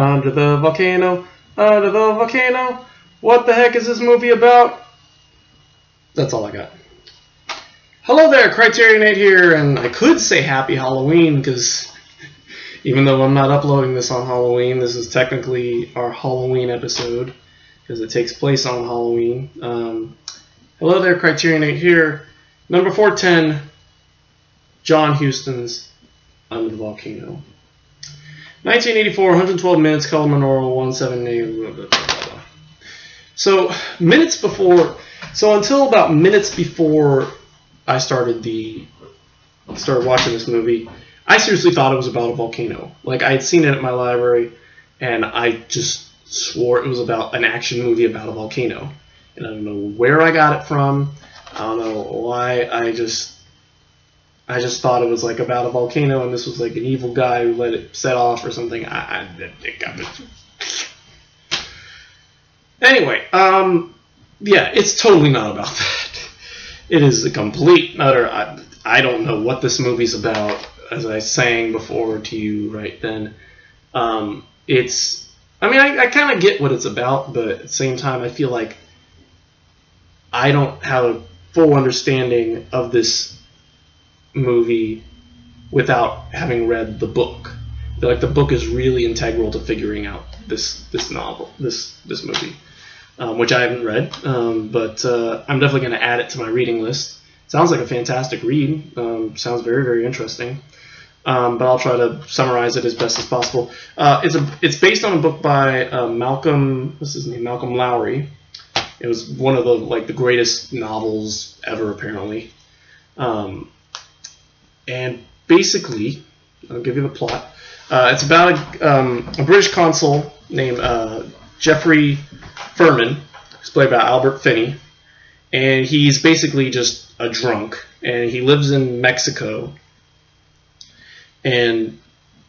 Under the volcano, under the volcano. What the heck is this movie about? That's all I got. Hello there, CriterioNate here, and I could say Happy Halloween, because even though I'm not uploading this on Halloween, this is technically our Halloween episode, because it takes place on Halloween. Hello there, CriterioNate here. Number 410, John Huston's Under the Volcano. 1984, 112 minutes, color monaural, 178. So until about minutes before I started watching this movie, I seriously thought it was about a volcano. Like, I had seen it at my library, and I just swore it was about an action movie about a volcano. And I don't know where I got it from. I don't know why. I just thought it was like about a volcano, and this was like an evil guy who let it set off or something. Anyway, yeah, it's totally not about that. It is a complete and utter. I don't know what this movie's about, as I sang before to you right then. I kind of get what it's about, but at the same time, I feel like I don't have a full understanding of this movie without having read the book. I feel like the book is really integral to figuring out this movie, which I haven't read, but I'm definitely going to add it to my reading list. Sounds like a fantastic read. Sounds very, very interesting. But I'll try to summarize it as best as possible. It's based on a book by Malcolm Lowry. It was one of the greatest novels ever, apparently. And basically, I'll give you the plot. It's about a British consul named Geoffrey Furman, who's played by Albert Finney, and he's basically just a drunk, and he lives in Mexico. And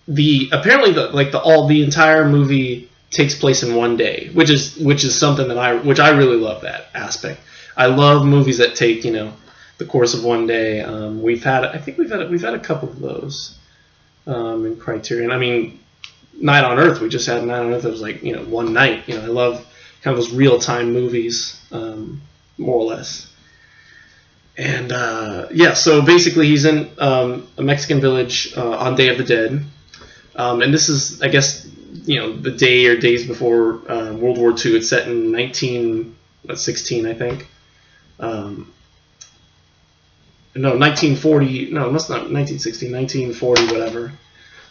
the entire movie takes place in one day, which is something that I really love, that aspect. I love movies that take the course of one day. We've had a couple of those in Criterion. I mean, Night on Earth. We just had Night on Earth. It was like one night. I love kind of those real time movies, more or less. And yeah, so basically he's in a Mexican village on Day of the Dead, and this is, I guess, the day or days before World War II. It's set in 1916, I think. No, 1940. No, it must not 1916. 1940, whatever.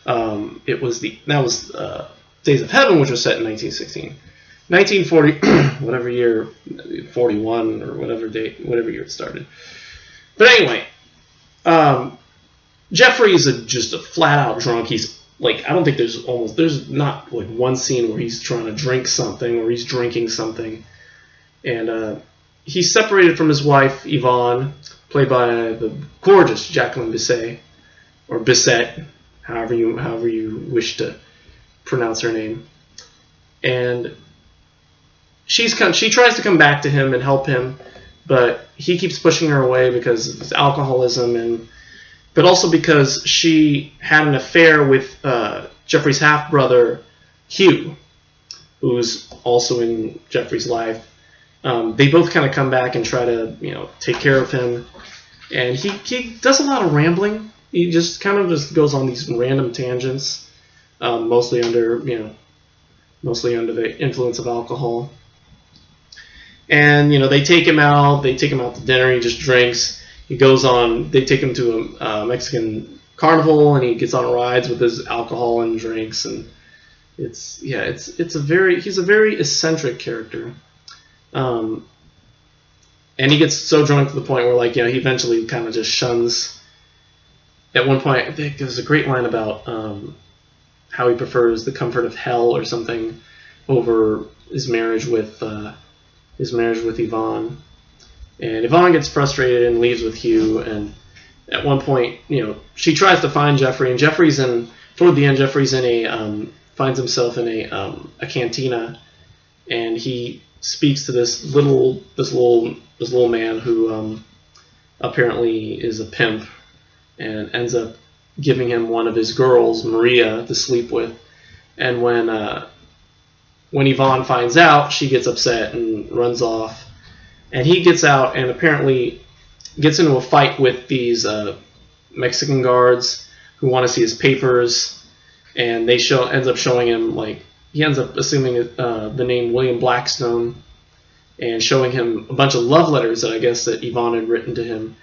That was Days of Heaven, which was set in 1916. 1940, whatever year, 41 or whatever year it started. But anyway, Jeffrey is just a flat out drunk. He's like, I don't think there's not like one scene where he's trying to drink something or he's drinking something. And he's separated from his wife, Yvonne, played by the gorgeous Jacqueline Bisset, or Bisset, however you wish to pronounce her name. And she tries to come back to him and help him, but he keeps pushing her away because of his alcoholism, but also because she had an affair with Jeffrey's half-brother, Hugh, who's also in Jeffrey's life. They both kind of come back and try to take care of him, and he does a lot of rambling. He just kind of goes on these random tangents, mostly under the influence of alcohol. And they take him out to dinner. He just drinks. He goes on. They take him to a Mexican carnival, and he gets on rides with his alcohol and drinks. And he's a very eccentric character. And he gets so drunk to the point where he eventually kind of just shuns. At one point, I think there's a great line about how he prefers the comfort of hell or something over his marriage with Yvonne. And Yvonne gets frustrated and leaves with Hugh. And at one point, she tries to find Jeffrey, and toward the end, Jeffrey's finds himself in a cantina, and he speaks to this little man who apparently is a pimp, and ends up giving him one of his girls, Maria, to sleep with. And when Yvonne finds out, she gets upset and runs off. And he gets out and apparently gets into a fight with these Mexican guards who want to see his papers, and they ends up showing him, like, he ends up assuming the name William Blackstone and showing him a bunch of love letters that I guess that Yvonne had written to him.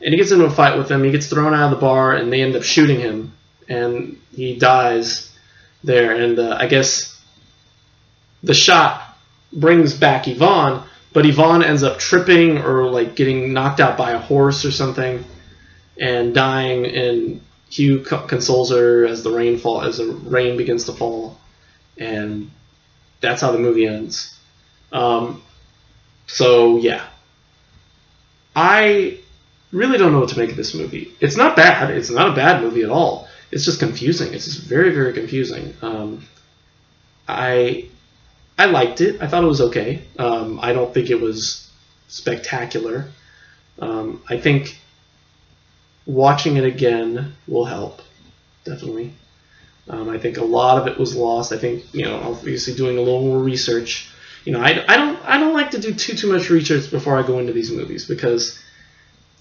And he gets into a fight with them. He gets thrown out of the bar, and they end up shooting him, and he dies there. And I guess the shot brings back Yvonne, but Yvonne ends up tripping or like getting knocked out by a horse or something and dying, and Hugh consoles her as the rain begins to fall, and that's how the movie ends. So yeah, I really don't know what to make of this movie. It's not bad. It's not a bad movie at all. It's just confusing. It's just very, very confusing. I liked it. I thought it was okay. I don't think it was spectacular. I think watching it again will help, definitely. I think a lot of it was lost. I think, obviously doing a little more research. I don't like to do too much research before I go into these movies because,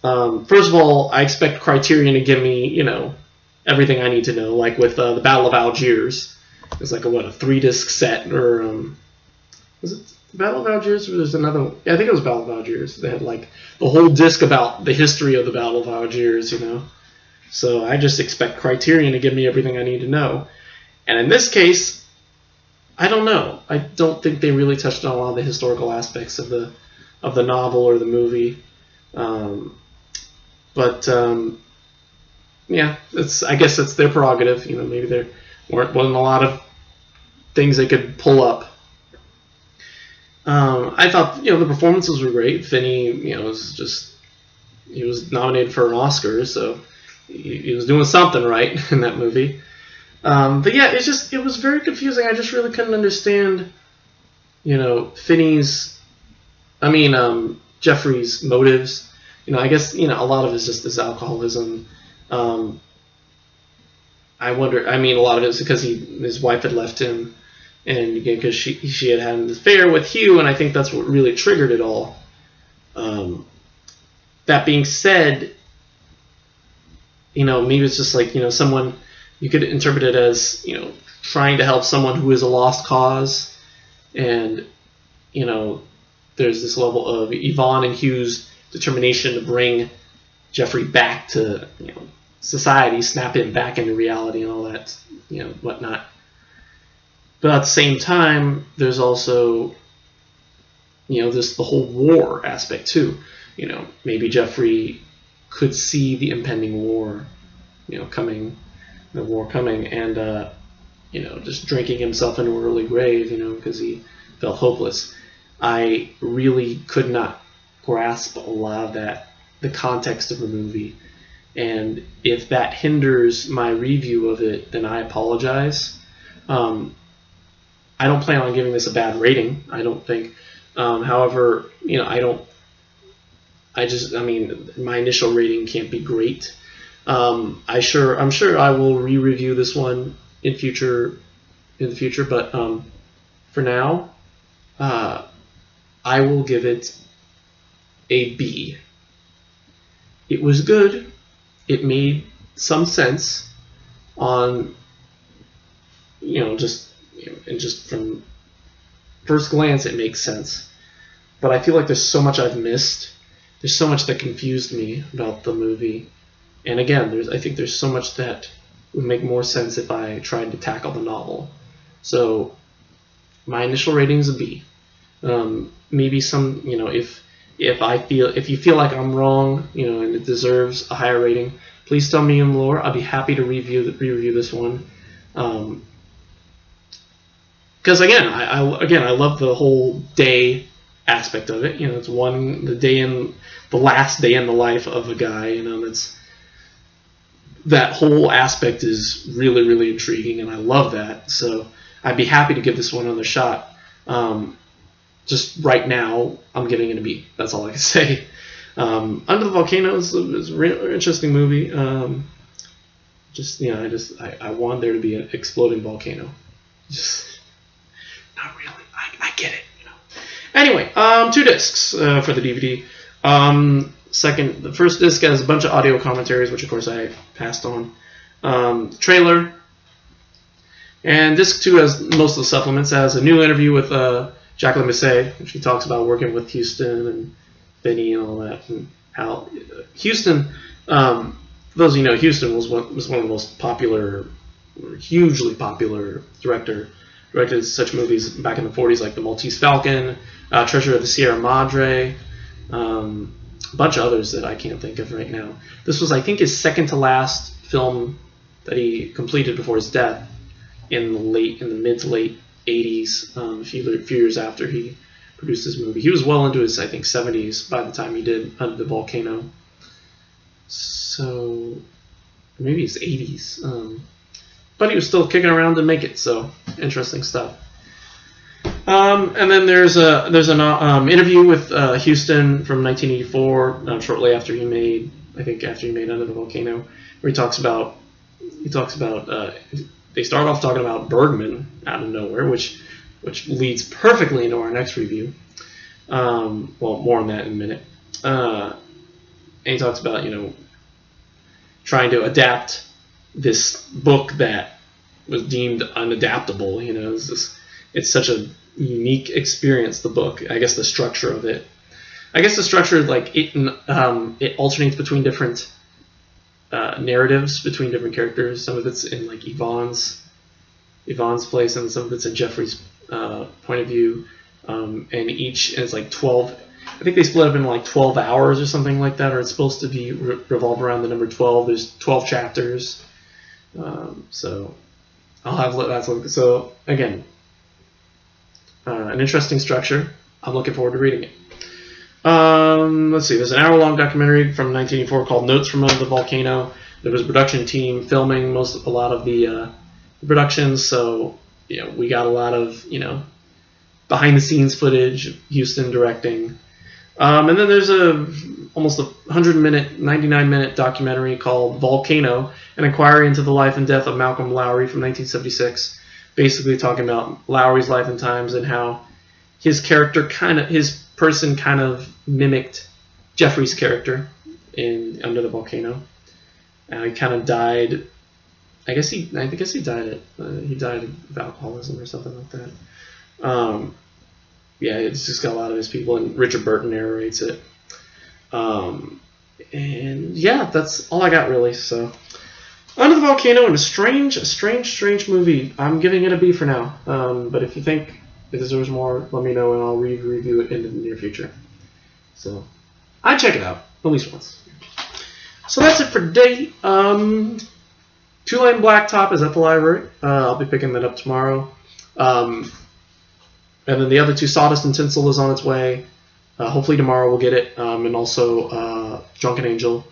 first of all, I expect Criterion to give me, everything I need to know. Like with the Battle of Algiers, it's like a 3-disc set, or was it the Battle of Algiers? Or there's another one? Yeah, I think it was Battle of Algiers. They had like the whole disc about the history of the Battle of Algiers, So I just expect Criterion to give me everything I need to know. And in this case, I don't know. I don't think they really touched on a lot of the historical aspects of the novel or the movie. Yeah, I guess that's their prerogative. Maybe there wasn't a lot of things they could pull up. I thought, the performances were great. Finney, he was nominated for an Oscar, so he was doing something right in that movie. But yeah, it was very confusing. I just really couldn't understand, Jeffrey's motives. I guess, a lot of it is just this alcoholism. I wonder, a lot of it is because his wife had left him, and again, because she had an affair with Hugh, and I think that's what really triggered it all. That being said, maybe it's just like, someone, you could interpret it as, trying to help someone who is a lost cause, and, there's this level of Yvonne and Hugh's determination to bring Jeffrey back to, society, snap him back into reality and all that, whatnot. But at the same time, there's also, the whole war aspect too. Maybe Jeffrey could see the impending war, coming, and, just drinking himself into an early grave, because he felt hopeless. I really could not grasp a lot of that, the context of the movie. And if that hinders my review of it, then I apologize. I don't plan on giving this a bad rating, I don't think. However, my initial rating can't be great. I'm sure I will re-review this one in the future, but for now, I will give it a B. It was good. It made some sense on, just from first glance, it makes sense. But I feel like there's so much I've missed. There's so much that confused me about the movie. And again, I think there's so much that would make more sense if I tried to tackle the novel. So my initial rating is a B. Maybe some, if you feel like I'm wrong, and it deserves a higher rating, please tell me in lore. I'll be happy to re-review this one. Because again, I love the whole day aspect of it. It's the last day in the life of a guy. It's that whole aspect is really, really intriguing, and I love that. So I'd be happy to give this one another shot. Just right now, I'm giving it a B. That's all I can say. Under the Volcano is a really interesting movie. I want there to be an exploding volcano. Just not really. I get it. You know. Anyway, 2 discs for the DVD. The first disc has a bunch of audio commentaries, which of course I passed on. Trailer. And disc 2 has most of the supplements. It has a new interview with Jacqueline Bisset, which she talks about working with Houston and Benny and all that, and how Houston. For those of you who know, Houston was one of the most popular, hugely popular directed such movies back in the 40s, like The Maltese Falcon, Treasure of the Sierra Madre, a bunch of others that I can't think of right now. This was, I think, his second to last film that he completed before his death in the mid to late 80s, a few years after he produced this movie. He was well into his, I think, 70s by the time he did Under the Volcano. So maybe his 80s. But he was still kicking around to make it, so interesting stuff. And then there's an interview with Houston from 1984, shortly after he made Under the Volcano, where he talks about they start off talking about Bergman out of nowhere, which leads perfectly into our next review. Well, more on that in a minute. And he talks about trying to adapt this book that was deemed unadaptable. It's such a unique experience, the book. I guess the structure of it. I guess the structure, like it alternates between different narratives between different characters. Some of it's in like Yvonne's place, and some of it's in Jeffrey's point of view. And it's like 12. I think they split up in like 12 hours or something like that, or it's supposed to be revolve around the number 12. There's 12 chapters. So I'll have that look. So again, an interesting structure. I'm looking forward to reading it. Let's see. There's an hour-long documentary from 1984 called Notes from Under the Volcano. There was a production team filming a lot of the productions, so we got a lot of behind-the-scenes footage of Houston directing. And then there's almost a 100-minute, 99-minute documentary called Volcano, an inquiry into the life and death of Malcolm Lowry from 1976, basically talking about Lowry's life and times and how his person kind of mimicked Jeffrey's character in Under the Volcano. He kind of died. I guess he died of alcoholism or something like that. Yeah, it's just got a lot of his people, and Richard Burton narrates it. And yeah, that's all I got really. So, Under the Volcano, and a strange movie. I'm giving it a B for now. But if you think it deserves more, let me know, and I'll review it in the near future. So, I'd check it out at least once. So that's it for today. Two-Lane Blacktop is at the library. I'll be picking that up tomorrow. And then the other two, Sawdust and Tinsel, is on its way. Hopefully tomorrow we'll get it. And also Drunken Angel.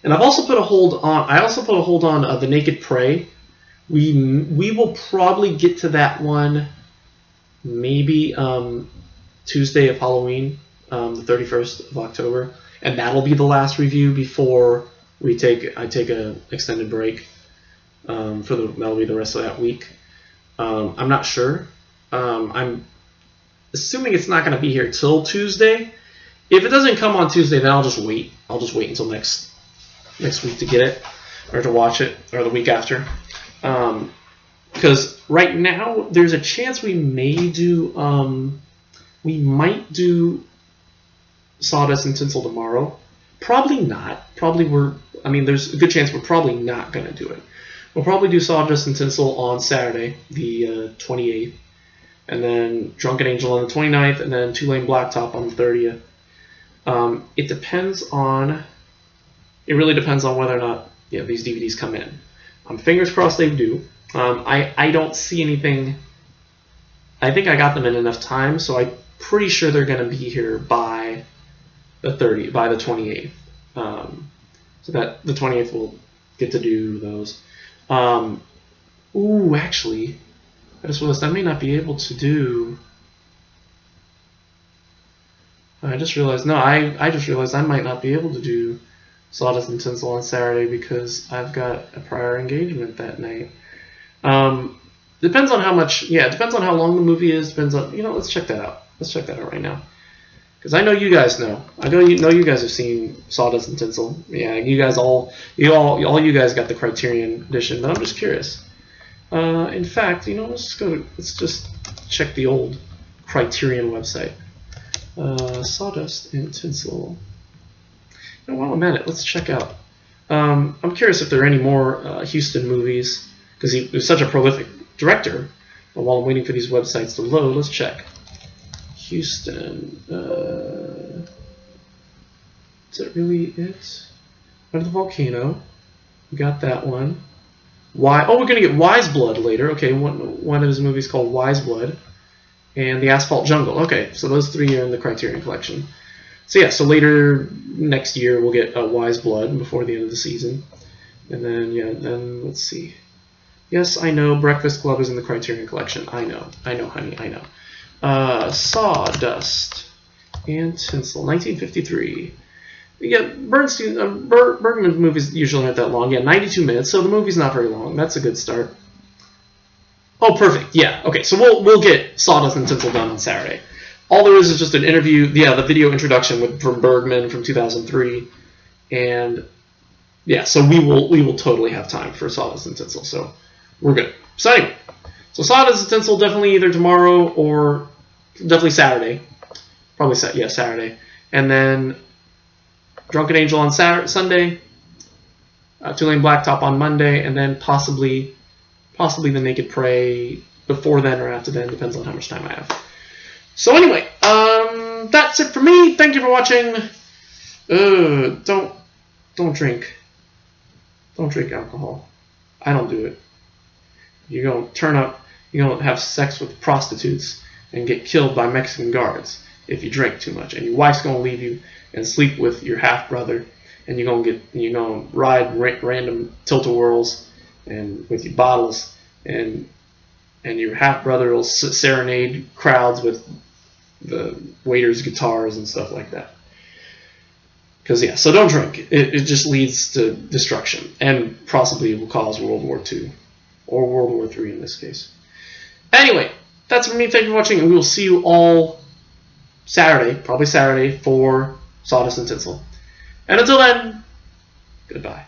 And I've also put a hold on The Naked Prey. We will probably get to that one maybe Tuesday of Halloween, the 31st of October. And that'll be the last review before I take a extended break. That'll be the rest of that week. I'm not sure. I'm assuming it's not going to be here till Tuesday. If it doesn't come on Tuesday, then I'll just wait. I'll just wait until next week to get it, or to watch it, or the week after. Because right now there's a chance we might do Sawdust and Tinsel tomorrow. Probably not. There's a good chance we're probably not going to do it. We'll probably do Sawdust and Tinsel on Saturday, the 28th. And then Drunken Angel on the 29th, and then Two-Lane Blacktop on the 30th. It really depends on whether or not these DVDs come in. Fingers crossed they do. I don't see anything. I think I got them in enough time, so I'm pretty sure they're going to be here by the 28th. So that the 28th we'll get to do those. Actually, I just realized I may not be able to do. I just realized I might not be able to do Sawdust and Tinsel on Saturday because I've got a prior engagement that night. Depends on how much. Yeah, it depends on how long the movie is. Depends on, let's check that out. Let's check that out right now. Because I know you guys know. I know you guys have seen Sawdust and Tinsel. Yeah, you guys all you guys got the Criterion edition. But I'm just curious. In fact, let's just check the old Criterion website. Sawdust and Tinsel. While I'm at it, let's check out. I'm curious if there are any more Huston movies, because he was such a prolific director. But while I'm waiting for these websites to load, let's check. Huston. Is that really it? Under the Volcano. We got that one. Oh, we're going to get Wise Blood later. Okay, one of his movies called Wise Blood. And The Asphalt Jungle. Okay, so those three are in the Criterion Collection. So yeah, so later next year we'll get Wise Blood before the end of the season. And then let's see. Yes, I know Breakfast Club is in the Criterion Collection. I know, honey, I know. Sawdust and Tinsel, 1953. Yeah, Bergman movies usually aren't that long. Yeah, 92 minutes, so the movie's not very long. That's a good start. Oh, perfect. Yeah. Okay, so we'll get Sawdust and Tinsel done on Saturday. All there is just an interview. Yeah, the video introduction from Bergman from 2003, and yeah, so we will totally have time for Sawdust and Tinsel. So we're good. So anyway, so Sawdust and Tinsel definitely either tomorrow or definitely Saturday. Probably Saturday, and then Drunken Angel on Sunday. Tulane Blacktop on Monday, and then possibly The Naked Prey before then or after then, depends on how much time I have. So anyway, that's it for me. Thank you for watching. Don't drink alcohol. I don't do it. You're gonna turn up. You're gonna have sex with prostitutes and get killed by Mexican guards if you drink too much. And your wife's gonna leave you and sleep with your half brother, and you're gonna ride random tilt-a-whirls and with your bottles, and your half brother will serenade crowds with the waiters' guitars and stuff like that. Because so don't drink. It just leads to destruction, and possibly will cause World War II or World War III in this case. Anyway, that's for me. Thank you for watching, and we will see you all Saturday, probably Saturday, for Sawdust and Tinsel. And until then, goodbye.